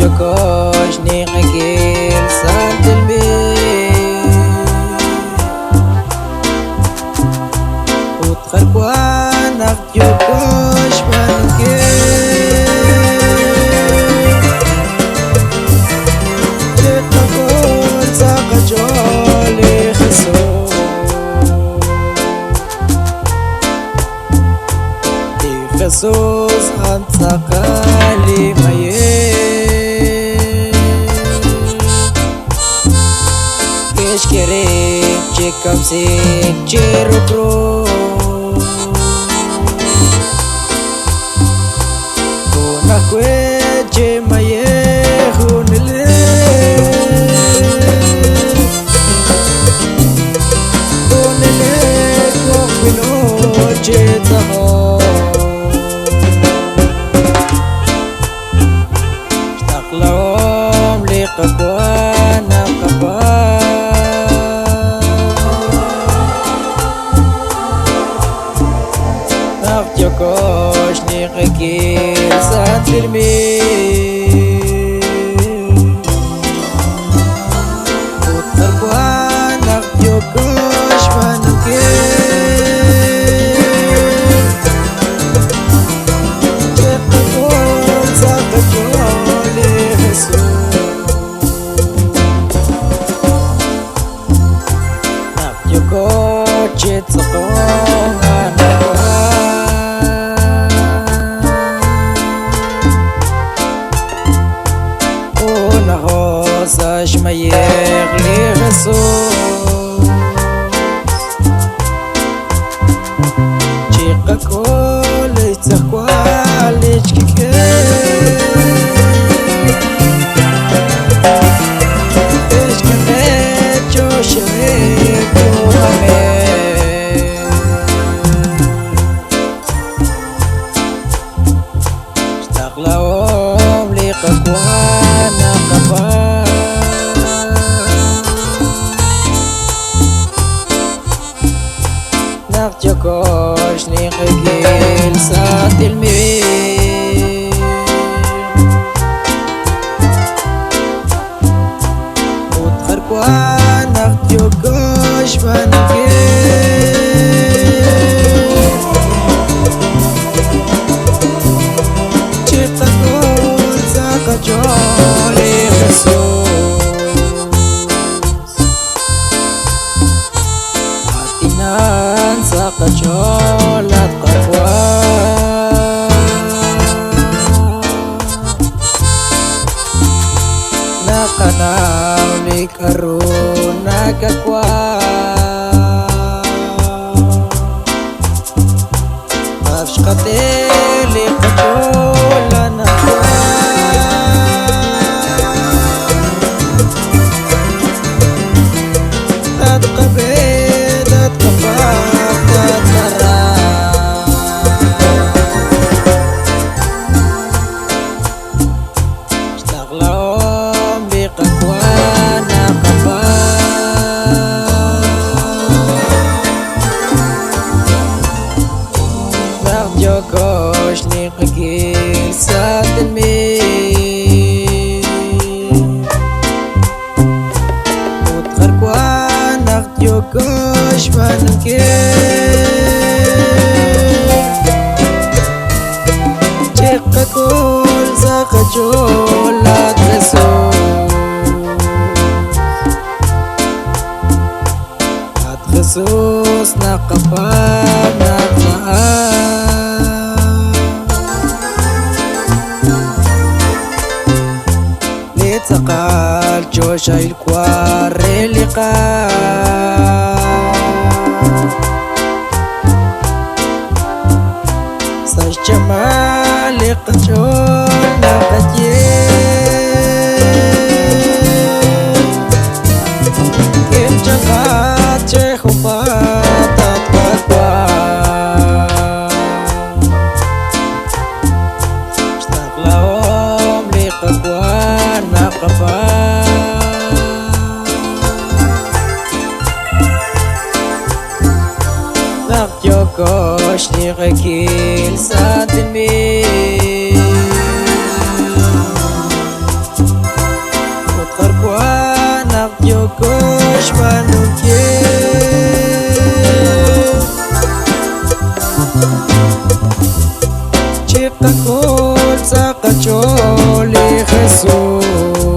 Jokosh ni qakil sant البيت وتخربوانك Jokosh منكيل تقول ساقة جولي خسو خصوص هنتقالي ميه كيش كريم جيكم سيك جيرو برو هنا كويت جي ميه هون الليل وقبلو جيتهم لهم لقاك وانا قبال Jokosh ni qakil sant البيت وتخربوانك Jokosh منكيل تقول ساقة جولي Jokosh تقوم ونهوزاش ما يغلي غسول جيقا كولي تخوالي لهم لقاك وانا قبال Jokosh ni qakil sant البيت وتخربوانك Jokosh منكيل جولي خصوص عتنان ساقة جولة قروان ناقنا ولكرونا ككوان مافش قتيلي قجولنا لهم لقاك وانا قبال Jokosh ni qakil sant البيت وتخربوانك Jokosh منكيل جيقا كل ساقة جولة خصوص نقفال لتقال جوشا الكوار اللقاء ساش جمال قجول نقجيل كيف جغات شيخ وفاتت قطوان اشتاق لهم لقاك وانا قبال Jokosh ni qakil sant البيت لقى كل ساقة جولي خسوس